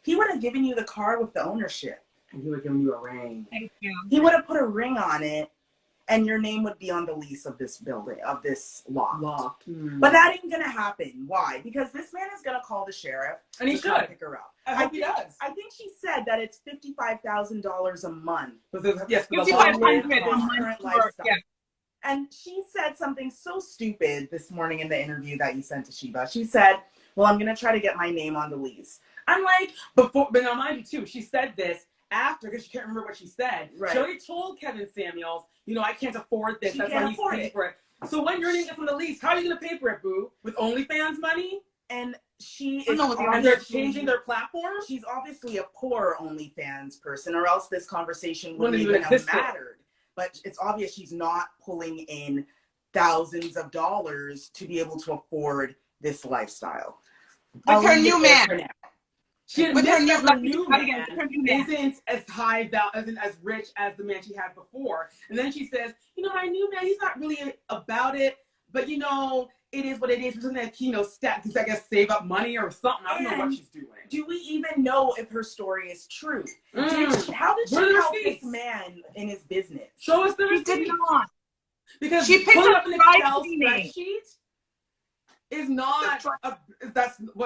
He would have given you the car with the ownership. And he would have given you a ring. Thank you. He would have put a ring on it, and your name would be on the lease of this building, of this loft. But that ain't gonna happen. Why? Because this man is gonna call the sheriff And he to come should. pick her up. I hope he does. I think she said that it's $55,000 a month. Yes, for the $5,500 long-term a month current for- lifestyle. yeah. And she said something so stupid this morning in the interview that you sent to Sheba. She said, well, I'm going to try to get my name on the lease. I'm like, but now mind you too, she said this after, because she can't remember what she said. Right. She already told Kevin Samuels, you know, I can't afford this. She That's can't why he's afford paying it. for it. So when your name gets on the lease, how are you going to pay for it, boo? With OnlyFans money? and she is No, And they're obviously, changing their platform? she's obviously a poor OnlyFans person, or else this conversation wouldn't Wouldn't even even have exist. mattered. But it's obvious she's not pulling in thousands of dollars to be able to afford this lifestyle. With her new man. For now. She With her admits new- that her new again, man with her new man. isn't as high value, isn't as rich as the man she had before. And then she says, you know, my new man, he's not really about it, but you know, it is what it is. Something that, you know, because I guess save up money or something. I don't know what And she's doing. do we even know if her story is true? How did What she are the help this receipts? man in his business? Show us the She did receipts. not. Because She picked pulling up up an dry Excel cleaning. spreadsheet is not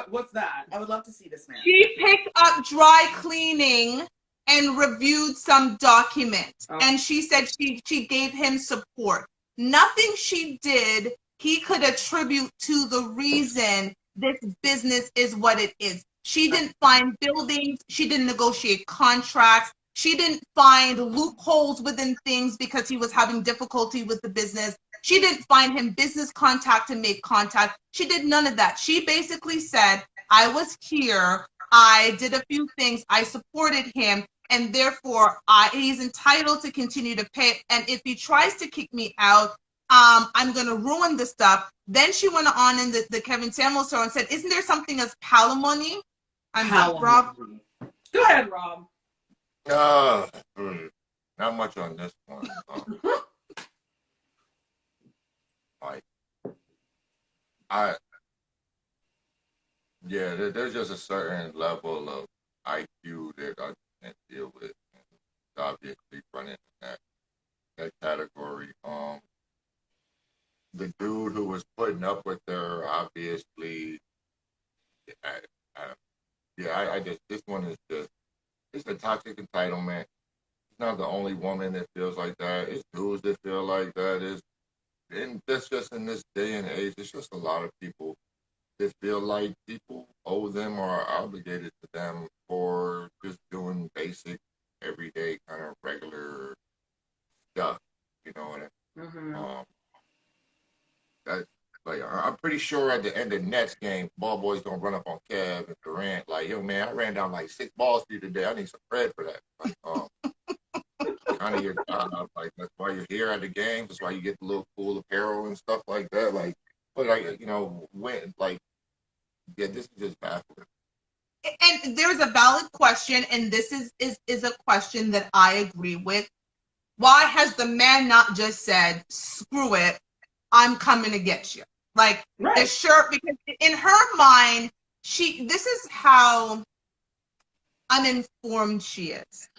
what's that? I would love to see this man. She picked up dry cleaning and reviewed some documents. Oh. And she said she gave him support. Nothing she did he could attribute to the reason this business is what it is. She didn't find buildings. She didn't negotiate contracts. She didn't find loopholes within things because he was having difficulty with the business. She didn't find him business contact and make contact. She did none of that. She basically said, I was here. I did a few things. I supported him. And therefore, he's entitled to continue to pay. And if he tries to kick me out, I'm going to ruin the stuff. Then she went on in the Kevin Samuels show and said, isn't there something as palimony? Rob. Go ahead, Rob. Not much on this one. There's just a certain level of IQ that I can't deal with. And obviously, running in that category. The dude who was putting up with her, obviously, I just, this one is just, it's a toxic entitlement. It's not the only woman that feels like that. It's dudes that feel like that. And that's just in this day and age, it's just a lot of people that feel like people owe them or are obligated to them for just doing basic, everyday, kind of regular stuff. You know what I mean? I'm pretty sure at the end of the next game, ball boy's gonna run up on Kev and Durant like, yo man, I ran down like 6 balls for you today. I need some credit for that. Like, kind of your job. Like that's why you're here at the games. That's why you get the little cool apparel and stuff like that. Like, but like this is just baffling. And there's a valid question, and this is a question that I agree with. Why has the man not just said, screw it, I'm coming to get you? Like, right. The shirt, because in her mind, this is how uninformed she is.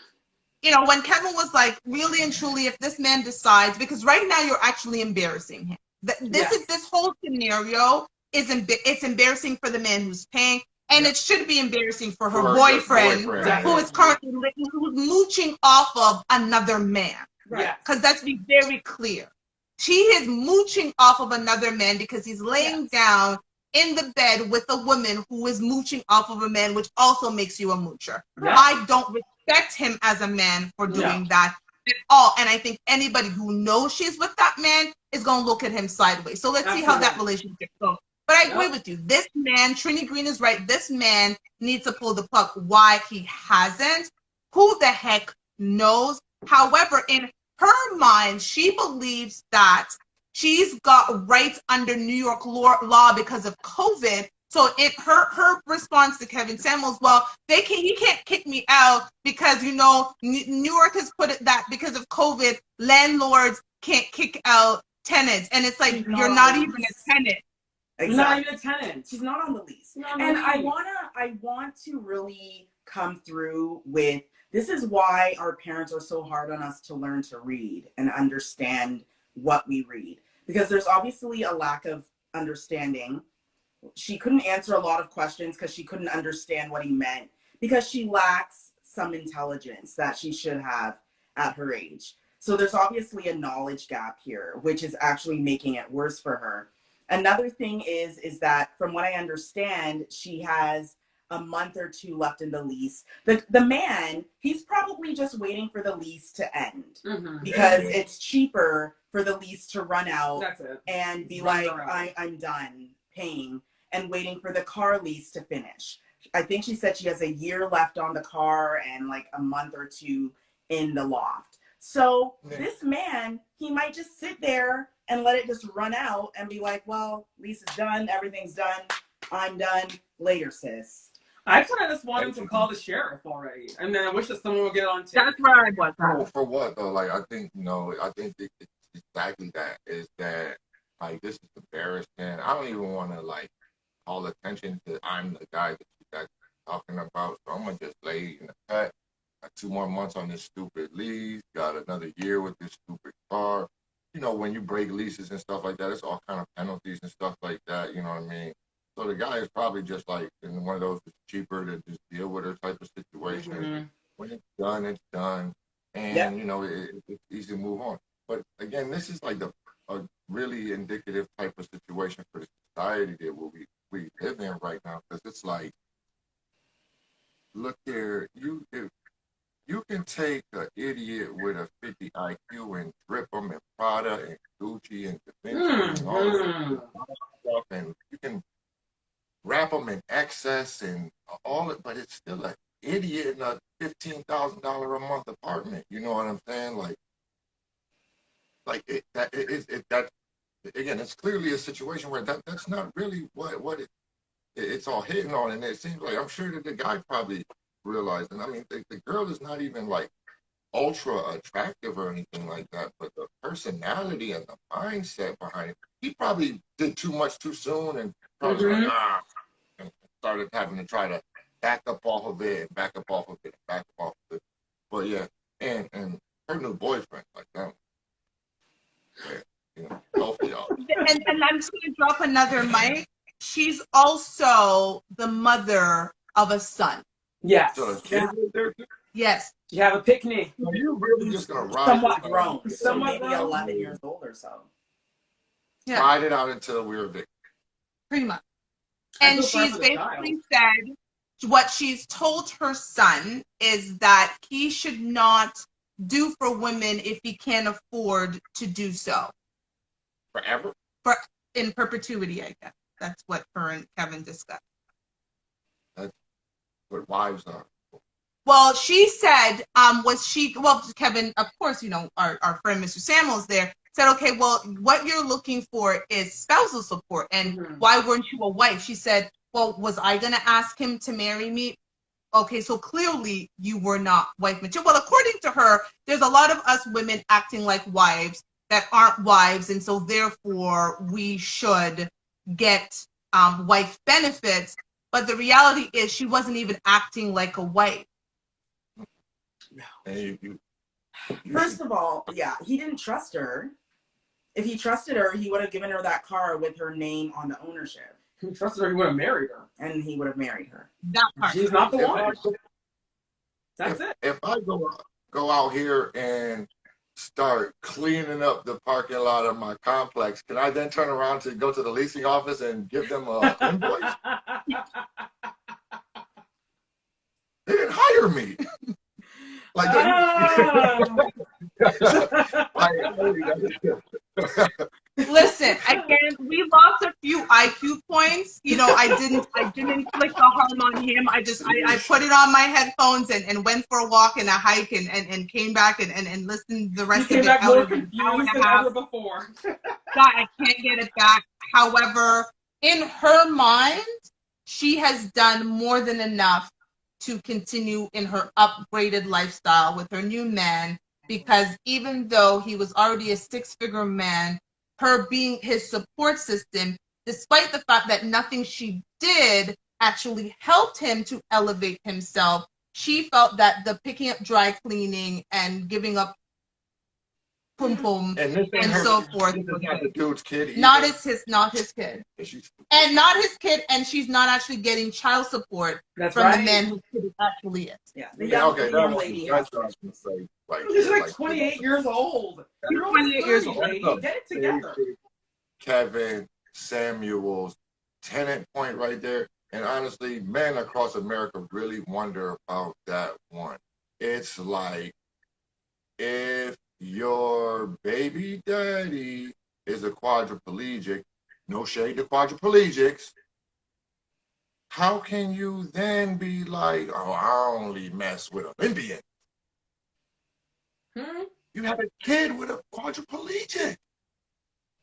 You know, when Kevin was like, really and truly, if this man decides, because right now you're actually embarrassing him. This whole scenario it's embarrassing for the man who's paying, and it should be embarrassing for her boyfriend who is currently who's mooching off of another man. Right. Because let's be very clear. She is mooching off of another man because he's laying down in the bed with a woman who is mooching off of a man, which also makes you a moocher. Yes. I don't respect him as a man for doing that at all. And I think anybody who knows she's with that man is going to look at him sideways. So let's see how that relationship goes. But I agree with you. This man, Trini Green is right. This man needs to pull the plug. Why he hasn't, who the heck knows? However, in her mind, she believes that she's got rights under New York law because of COVID. So her response to Kevin Samuels, well, he can't kick me out because, you know, New York has put it that because of COVID, landlords can't kick out tenants. And it's like, you're not even a tenant. Exactly. Not even a tenant. She's not on the lease. And I want to really come through with, this is why our parents are so hard on us to learn to read and understand what we read. Because there's obviously a lack of understanding. She couldn't answer a lot of questions because she couldn't understand what he meant, because she lacks some intelligence that she should have at her age. So there's obviously a knowledge gap here, which is actually making it worse for her. Another thing is that from what I understand, she has a month or two left in the lease. The man, he's probably just waiting for the lease to end, because it's cheaper for the lease to run out. That's it. And be like, I'm done paying, and waiting for the car lease to finish. I think she said she has a year left on the car and like a month or two in the loft. So this man, he might just sit there and let it just run out and be like, well, lease is done, everything's done, I'm done, later, sis. I kind of just want him to call the sheriff already, and then I wish that someone would get on tape. That's where I was. For what though? Like, I think, I think it's exactly that. Is that, like, this is embarrassing. I don't even want to, like, call attention to I'm the guy that you guys are talking about. So I'm gonna just lay in the cut. Got 2 more months on this stupid lease. Got another year with this stupid car. When you break leases and stuff like that, it's all kind of penalties and stuff like that. You know what I mean? So the guy is probably just like in one of those, it's cheaper to just deal with her type of situation. When it's done, it's done. And, it's easy to move on. But again, this is like a really indicative type of situation for the society that we live in right now. Because it's like, look here, you can take an idiot with a 50 IQ and drip them in Prada and Gucci and Da Vinci and all this stuff, and you can wrap them in excess and all it, but it's still an idiot in a $15,000 a month apartment. You know what I'm saying? That again, it's clearly a situation where that's not really what it's all hitting on, and it seems like, I'm sure that the guy probably realized, and I mean, the girl is not even like ultra attractive or anything like that, but the personality and the mindset behind it, he probably did too much too soon, and probably and started having to try to back up off of it, back up off of it, back up off of it. But yeah, and her new boyfriend, like that. Yeah, both of y'all. And I'm just gonna drop another mic. She's also the mother of a son. Yes. So the kids are there too? Yes. You have a picnic. So you're really just gonna ride Somewhat it grown. So Somewhat maybe grown. 11 years old or so. Yeah. Ride it out until we're evicted. Pretty much. I And feel sorry she's for the basically said what she's told her son is that he should not do for women if he can't afford to do so. Forever? In perpetuity, I guess. That's what her and Kevin discussed. That's what wives are. Well, she said, Kevin, of course, our friend Mr. Samuels there, said, okay, well, what you're looking for is spousal support. And why weren't you a wife? She said, well, was I going to ask him to marry me? Okay, so clearly you were not wife material. Well, according to her, there's a lot of us women acting like wives that aren't wives. And so therefore we should get wife benefits. But the reality is she wasn't even acting like a wife. First of all, he didn't trust her. If he trusted her, he would have given her that car with her name on the ownership. If he trusted her, he would have married her. And he would have married her. That part. She's not the one. That's it. If I go out here and start cleaning up the parking lot of my complex, can I then turn around to go to the leasing office and give them an invoice? They didn't hire me. Listen, again, we lost a few IQ points. I didn't click the harm on him. I put it on my headphones and went for a walk and a hike and came back and listened the rest of it. Back more confused than ever before. God, I can't get it back. However, in her mind, she has done more than enough to continue in her upgraded lifestyle with her new man, because even though he was already a six-figure man, her being his support system, despite the fact that nothing she did actually helped him to elevate himself, she felt that the picking up dry cleaning and giving up pum pum And this ain't and her. so forth This is was not the dude's kid either. not his kid. And she's And not his kid, and she's not actually getting child support from the man whose kid it actually is. Yeah, okay. the young lady. That's what I was gonna say. Like, She's like 28 years old. You're almost 28 years 30, old. lady. Get it together. Kevin Samuel's tenant point right there. And honestly, men across America really wonder about that one. It's like, if your baby daddy is a quadriplegic, no shade to quadriplegics, how can you then be like, oh, I only mess with Olympians? You have a kid with a quadriplegic.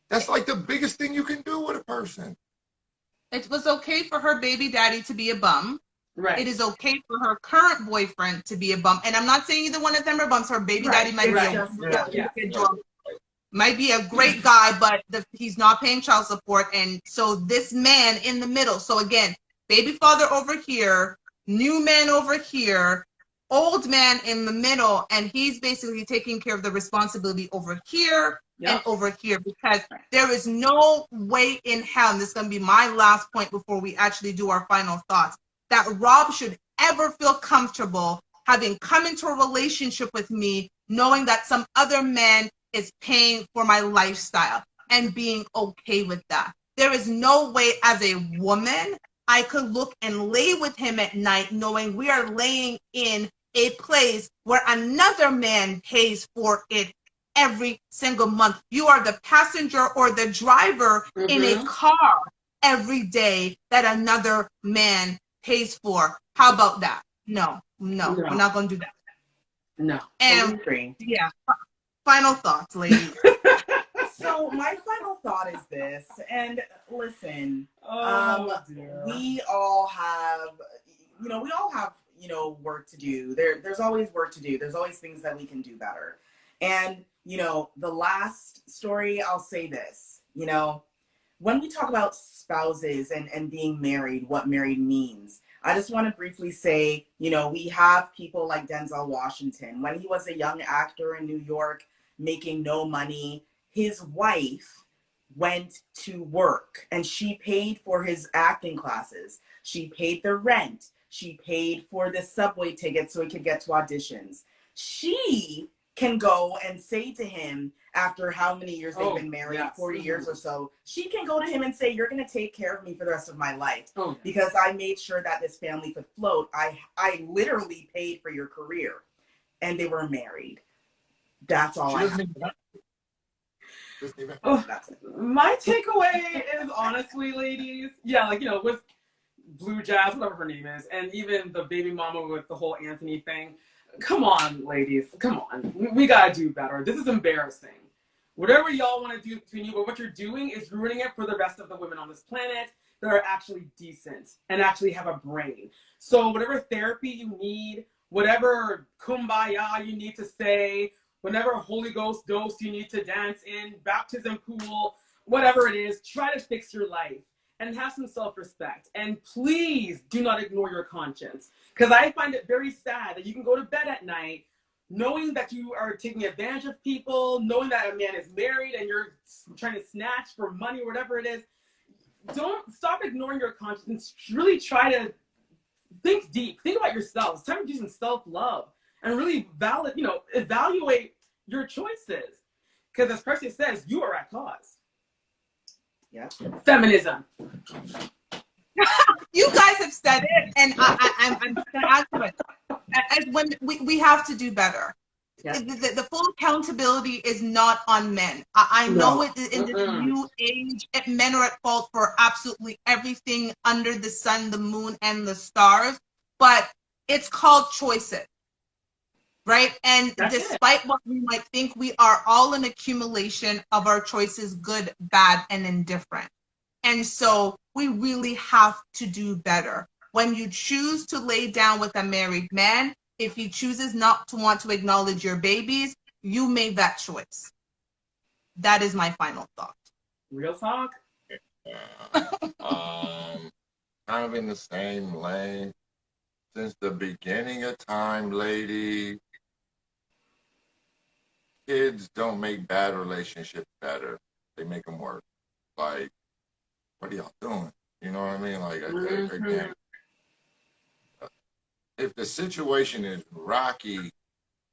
That's like the biggest thing you can do with a person. It was okay for her baby daddy to be a bum. Right. It is okay for her current boyfriend to be a bum. And I'm not saying either one of them are bums. Her baby daddy might might be a great guy, but he's not paying child support. And so this man in the middle. So again, baby father over here, new man over here, old man in the middle, and he's basically taking care of the responsibility over here and over here, because there is no way in hell, and this is going to be my last point before we actually do our final thoughts, that Rob should ever feel comfortable having come into a relationship with me knowing that some other man is paying for my lifestyle and being okay with that. There is no way as a woman I could look and lay with him at night knowing we are laying in a place where another man pays for it every single month. You are the passenger or the driver in a car every day that another man pays for. How about that? No, we're not going to do that. No. And yeah, final thoughts, ladies. So my final thought is this, and listen, we all have, work to do. There's always work to do. There's always things that we can do better. And, the last story, I'll say this, when we talk about spouses and being married, what married means, I just want to briefly say, we have people like Denzel Washington. When he was a young actor in New York, making no money, his wife went to work and she paid for his acting classes. She paid the rent. She paid for the subway ticket so he could get to auditions. She can go and say to him, after how many years they've been married, 40 years or so, she can go to him and say, you're going to take care of me for the rest of my life because I made sure that this family could float. I literally paid for your career. And they were married. That's all I have. That's it. My takeaway is honestly, ladies, with Blue Jazz, whatever her name is, and even the baby mama with the whole Anthony thing. Come on, ladies. Come on. We gotta do better. This is embarrassing. Whatever y'all want to do between you, but what you're doing is ruining it for the rest of the women on this planet that are actually decent and actually have a brain. So whatever therapy you need, whatever kumbaya you need to say, whatever Holy Ghost dose you need to dance in, baptism pool, whatever it is, try to fix your life and have some self-respect. And please do not ignore your conscience. Because I find it very sad that you can go to bed at night knowing that you are taking advantage of people, knowing that a man is married and you're trying to snatch for money or whatever it is. Don't stop ignoring your conscience. Really try to think deep. Think about yourself. It's time to do some self-love and really evaluate your choices. Because as Percy says, you are at cause. Yeah. Feminism. You guys have said it, and I'm going to add to it. As when we have to do better. Yeah. The full accountability is not on men. I know it in this new age, men are at fault for absolutely everything under the sun, the moon, and the stars. But it's called choices, right? And despite what we might think, we are all an accumulation of our choices, good, bad, and indifferent. And so we really have to do better. When you choose to lay down with a married man, if he chooses not to want to acknowledge your babies, you made that choice. That is my final thought. Real talk? Kind of in the same lane. since the beginning of time, lady, kids don't make bad relationships better. They make them worse. Like, what are y'all doing? You know what I mean? Like, again, if the situation is rocky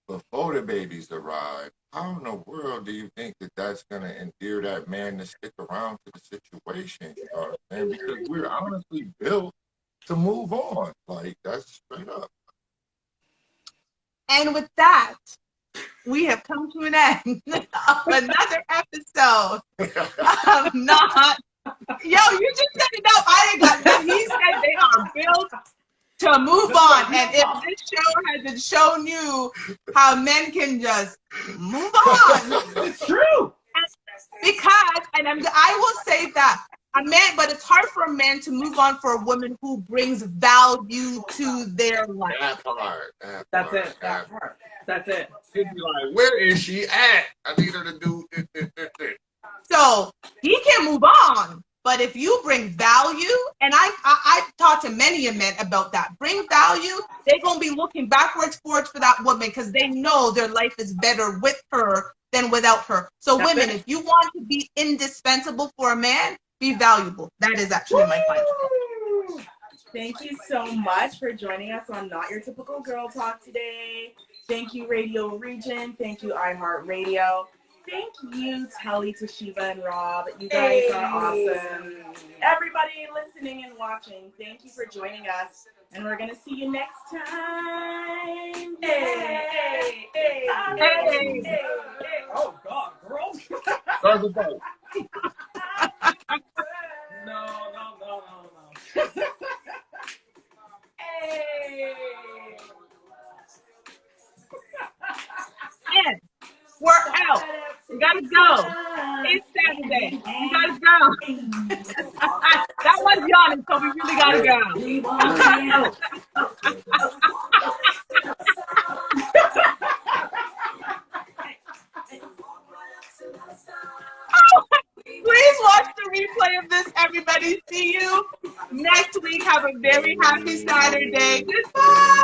before the babies arrive, how in the world do you think that that's going to endear that man to stick around to the situation? You know what I'm saying? Because we're honestly built to move on. Like, that's straight up. And with that, we have come to an end of another episode of Not. Yo, you just said it up. I didn't got that. He said they are built to move on. And if this show hasn't shown you how men can just move on, It's true. because, and I will say that a man, but it's hard for a man to move on for a woman who brings value to their life. That part. That's it. That part. That's it. He'd be like, where is she at? I need her to do this. So he can move on. But if you bring value, and I've talked to many a men about that, bring value, they're going to be looking backwards, forwards for that woman because they know their life is better with her than without her. So That's women, it. if you want to be indispensable for a man, be valuable. That is actually my point. Thank you so much for joining us on Not Your Typical Girl Talk today. Thank you, Radio Region. Thank you, iHeartRadio. Thank you, Telly, Toshiba, and Rob. You guys are awesome. Everybody listening and watching, thank you for joining us. And we're going to see you next time. Hey, hey, hey, Hey. hey. Oh God, girl. Start the vote. No. Hey. And we're out. We gotta go. It's Saturday. We gotta go. That was yawning, so we really gotta go. Please watch the replay of this, everybody. See you next week. Have a very happy Saturday. Goodbye.